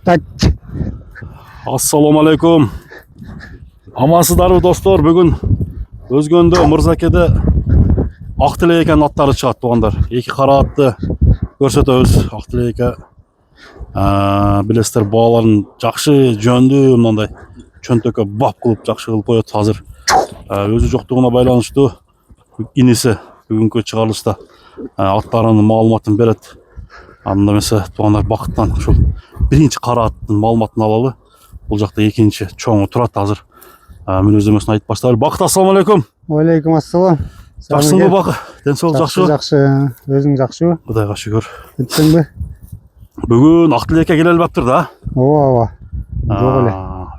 Так. Ассаламу алейкум. Амансыздарбы достор? Бүгін Өзгөндө Мырзакеде Ақтілек екен аттары шығады туғандар. Екі қара атты көрсөтөбүз. Ақтілек билесиздер, бааларын жакшы жөндүү мындай чөнтөккө бап кылып жакшы кылып коет. Азыр өзү жоктугуна байланыштуу иниси бүгүнкү чыгарылышта аттарынын маалыматын берет. Анда эмесе туғандар бакыттан ушул биринчи кара аттын маалыматын алалы. Бул жакта экинчи чоңу турат. Азыр мүнөздөмөсүн айтып баштайлы. Бакыт, ассаламу алейкум. Алейкум ассалам. Жакшысыңбы Бакыт? Ден соолук жакшыбы? Жакшы. Өзүң жакшыбы? Кудайга шүгүр. Бүттүңбү? Бүгүн Актилекке келе албаптыр да? Ооба. Жок эле.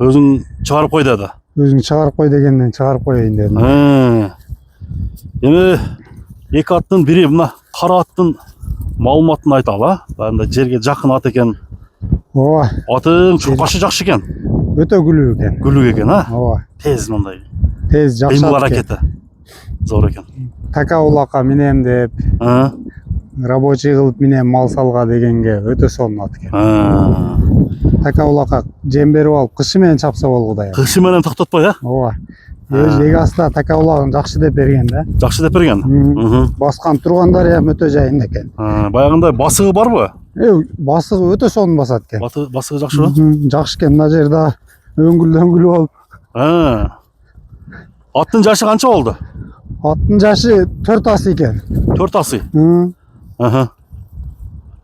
Өзүң чыгарып кой деди. Өзүң чыгарып кой дегенден чыгарып коеюн дедим. Эми эки аттын бири мына кара аттын маалыматын айталы. Анда жерге жакын ат экен. Ооба. Атың чуркашы жакшы экен. Өтө күлүү экен. Күлүк экен, Ооба. Тез мындай. Тез жакшы Кыймыл ат экен. аракети зор экен. Така улакка минем деп, рабочий кылып минем мал салга дегенге өтө сонун ат экен. Така улакка жем берип алып кышы менен чапса болгудай. Кышы менен токтотпой, Ооба. Өз эгасында така улагын жакшы деп берген да. Жакшы деп берген. Баскан тургандар эм өтө жайында экен. Баягындай басыгы барбы? Басыгы өтө сонун басат экен. Басыгы жакшыбы? Жакшы экен. Мына жерде өңгүл болуп. Аттын жашы канча болду? Аттын жашы 4 асы экен. 4 асы.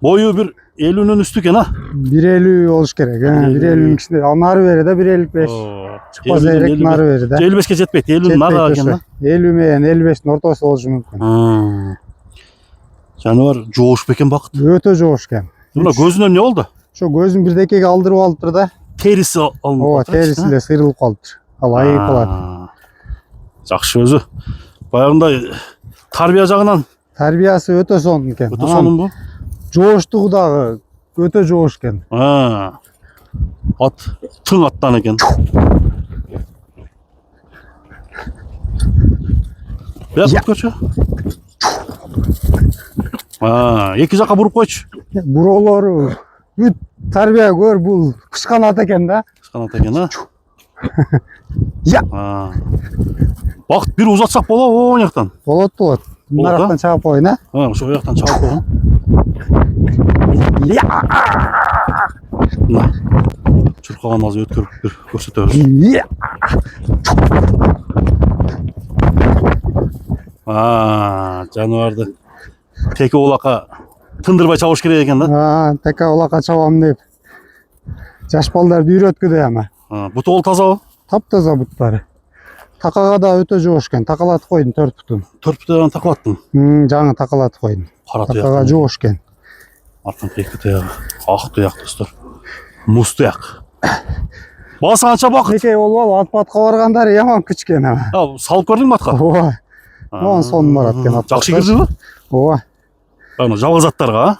Бою бир 50-нын үстү экен, 1.50 болуш керек. 1.50-нын кичинде. Ал нары бери да 1.55. Чыкпаса эрек нары бери да. 55ке жетпейт, 50 нары экен да. 50 менен 55-тин ортосу болушу мүмкүн. Жаныбар жоош бекен Бакыт. Өтө жоош экен. Мына көзүнөн не болду? Ошо көзүн бирдекеге алдырып алыптыр да. Териси алынып. Ооба, териси эле сыйрылып калыптыр. Ал айыгып калат. Жакшы өзү. Баягындай тарбия жагынан тарбиясы өтө сонун экен. Өтө сонунбу? Жооштугу дагы өтө жоош экен. Ат тың аттан экен. Бияк көрчү. Эки жака буруп койчу. Буролору бүт тарбия көр, бул кышкан ат экен да. Кышкан ат экен, Бакыт бир узатсак болобу оң жактан? Болот. Мына жактан чыгып коеюн, Ошо жактан чыгып койгон. Чуркаган азыр өткөрүп бир көрсөтөбүз. Жаныбарды теке улакка тындырбай чабыш керек экен да. Така улакка чабам деп жаш балдарды үйрөткүдө эми. Буту ол тазабы? Таптаза буттары. Такага да өтө жоош экен. Такалатып койдум 4 бутун. 4 бутун такалаттың? Жаңы такалатып койдум. Такага жоош экен. Артын эки туяк, ак туяк достор. Муз туяк. Басы канча Бакыт? Теке болуп ат-батка баргандар яман күчкен эми. Салып көрдүңбү атка? Ооба. Ман сонун барат экен ат. Жакшы кирдиби? Ооба. Жалгыз аттарга,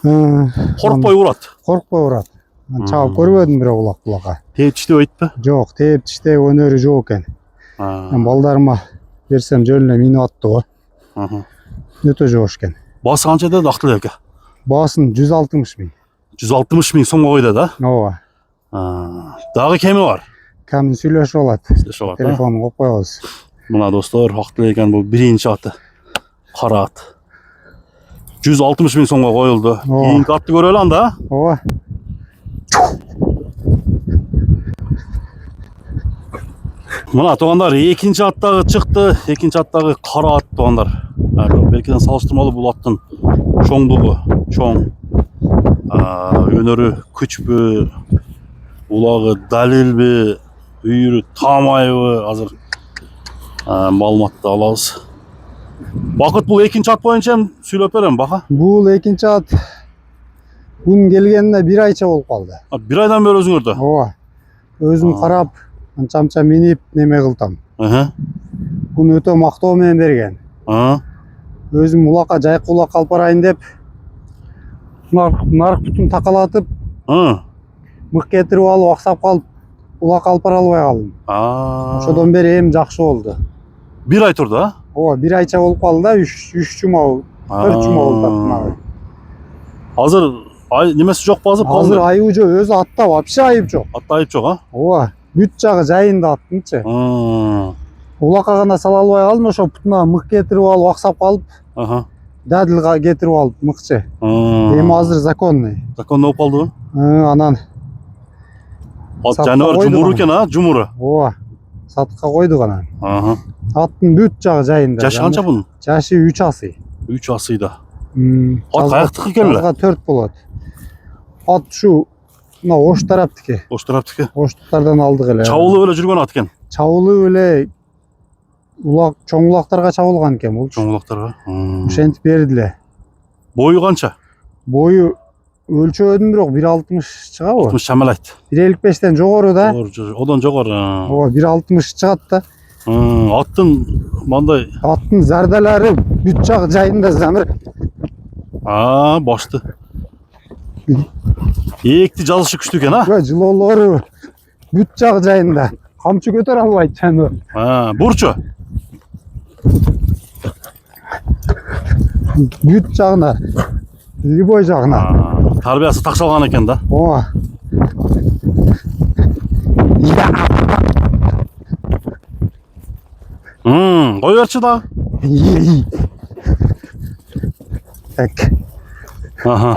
коркпой урат. Коркпой урат. Чабып көрбөдүм бирок улакка. Тээп тиштеп айтпы? Жок, тээп тиштеп өнөрү жок экен. Мен балдарыма берсем жөн эле минип атты го. Өтө жоош экен. Басы канча деди Актилекке? Баасын 160 миң. 160 миң сомго койду да? Ооба. Дагы кеми бар? Кемин сүйлөшүп алат. Телефонун коюп коебуз. Мына достор, Актилек экен бул биринчи аты. Кара ат. 160 миң сомго коюлду. Кийинки атты көрөлү анда. Ооба. Мына туугандар, экинчи ат дагы чыкты. Экинчи ат дагы кара ат туугандар. Белкиден салыштырмалуу бул аттын чоңдугу, чоң. Өнөрү күчпү, улагы далилби, үйүрү таамайбы, азыр маалыматты алабыз. Бакыт, бул экинчи ат боюнча сүйлөп берем, Бака. Бул экинчи ат бунун келгенине 1 айча болуп калды. 1 айдан бери өзүңөрдө? Ооба. Өзүм карап, анча минип неме кылдым. Буну өтө мактоо менен берген. Өзүм улакка жайкы улакка алып барайын деп нарк бутун такалатып, мык кетирип алып аксап калып, улакка алып бара албай калдым. Ошодон бери эми жакшы болду. 1 ай турду, Ооба, 1 айча болуп калды да, 3 жума, 4 жума болду. Азыр Ay немesi жоқ базы Азыр айыбы жок, өзү атта вообще айып жок. Атта айып жоқ, а? Ооба, бүт жагы жайында аттынчы. Улакка гана сала албай калдым, ошо бутуна мык кетирип алып, аксап калып, Аха. дадыл кетирип алып мыкчы. Эми азыр законный. Законный болуп калдыбы? Анан Ат Сатқа жаныбар койдук жумур аны. экен, а? Жумуру. ооба, сатыкка койдук анан. Аха. Аттын бүт жагы жайында. Жашы канча бунун? Жашы 3 асый. 3 асыйда. Ат каяктыкы экен эле? Жазга 4 болот. Ат ушу мына Ош тараптыки. Ош тараптыкы. Оштуктардан алдык эле. Чабуулуп эле жүргөн ат экен. Чабуулуп эле чоң улактарга чабылган экен бул. Чоң улактарга. Ошентип бердиле. Бою канча? Бою өлчөдүм, бирок 1.60 чыгабы? 60 шамалайт. 1.55тен жогору да. Одон жогору. Ооба, 1.60 чыгат да. Аттын мындай Аттын зардалары бүт жагы жайында замыр. Башты. Эекти жазышы күчтүү экен, а? Жылоолору бүт жагы жайында. Камчы көтөрө албайт жаныбар. Бурчу. Бүт жагына. Любой жагына. Тарбиясы такшалган экен да. Ооба. Кой берчи да. Так. Аха.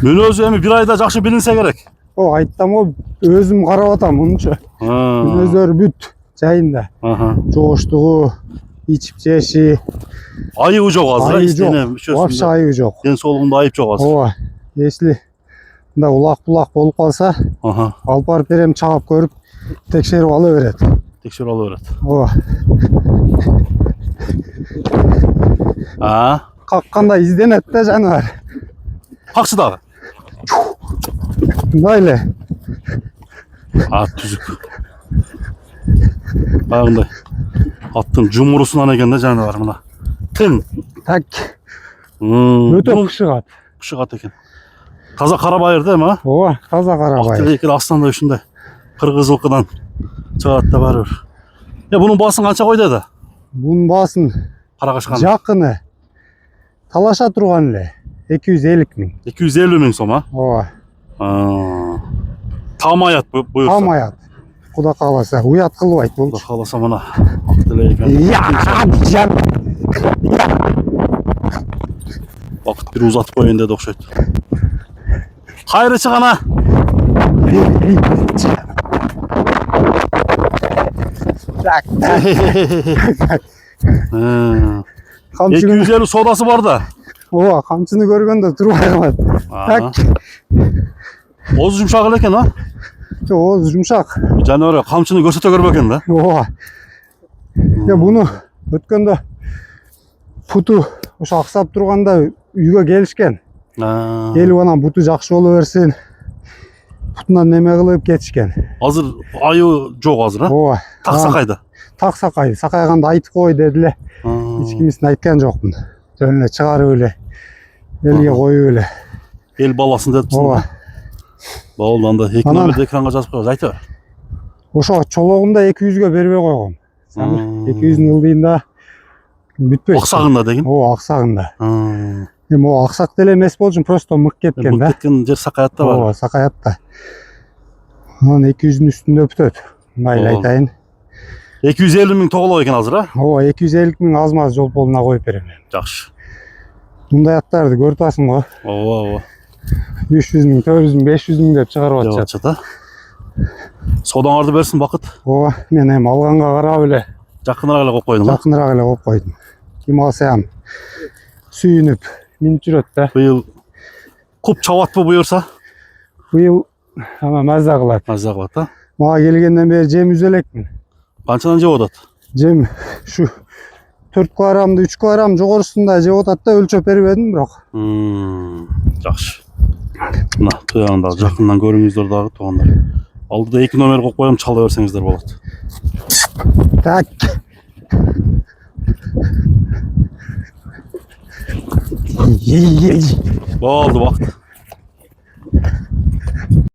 Мен өзү эми 1 айда жакшы билинсе керек. Айттым го, өзүм карап атам мунчу. Өздөрү бүт жайында. Жогуштугу, ичип жеши. Айыбы жок азыр, Айыбы вообще айыбы жок. Ден соолугунда айып жок азыр. Ооба. Если мында улак-булак болуп калса, алып барып берем, чагып көрүп, текшерип ала берет. Текшерип ала берет. Ооба. Какканда изденет да жаныбар. Какчы дагы? Мындай эле. Түзүк. Баягындай аттын жумурусунан экен да жаныбар мына. Тын. Так. Өтө кышыгат. Кышыгат экен. Таза кара байыр да эми, а? Ооба, таза кара байыр. Ак астанда ушундай кыргыз ылкыдан чыгат да баары бир. Бунун баасын канча койду да? Бунун баасын каракашкан. Жакыны талаша турган эле 250 миң. 250 миң сом, а? Ооба. Тамаят буюрса. Тамаят. Куда кааласа, уят кылбайт бул. Куда кааласа мына ак деле экен. Вакыт бир узатып коеюн деди окшойт. Кайры чыгана. Так. 250 содасы бар да. Ооба, камчыны көргөндө турбай калат. Так. Оозу жумшак эле экен, а? Ооз жумшак. Жаныбар камчыны көрсөтө көрбөкен да. Ооба. Буну өткөндө путу ошо аксап турганда үйгө келишкен. Келип анан буту жакшы боло берсин. Бутунан неме кылып кетишкен. Азыр айыбы жок азыр, а? Ооба. Так сакайды. Так сакайды. Сакайганда айтып кой дедиле. Эч кимисин айткан жокмун. Жөн эле чыгарып эле. Элге коюп эле. Эл баласын депсиң. Ооба. Болду, анда 2 номерди экранга жазып коебуз, айта бер. Ошо чологунда 200гө бербей койгом. 200'ün ылдыйында бүтпөйт. Аксагында деген. Ооба, аксагында. Эми о аксак деле эмес болчу, просто мык кеткен да. Мык кеткен жер сакаятта бар. Ооба, сакаятта. Анан 200'ün үстүндө бүтөт. Мындай айтайын. 250 миң тоголок экен азыр, а? Ооба, 250 миң аз-маз жолполуна коюп берем. Жакшы. Мындай аттарды көрүп атасың го. Ооба. 300 миң, 400 миң, 500 миң деп чыгарып атышат. Содаңарды берсин бакыт. Ооба, мен эми алганга карап эле жакыныраак эле коюп койдум. Жакыныраак эле коюп койдум. Ким алса ham сүйүнүп минип жүрөт да. Быйыл куп чабатпы буюрса? Быйыл маза кылат. Маза кылат, а? Мага келгенден бери жем үзө элекмин. Канчадан жеп атат? Жем ушу 4 килограммды 3 килограмм жогорусунда жеп атат да, өлчөп бербедим бирок. Жакшы. Мына туягында жакындан көрүңүздөр дагы туугандар. Алдыда 2 номер коюп коем, чала берсеңиздер болот. Так. Болду, вакыт.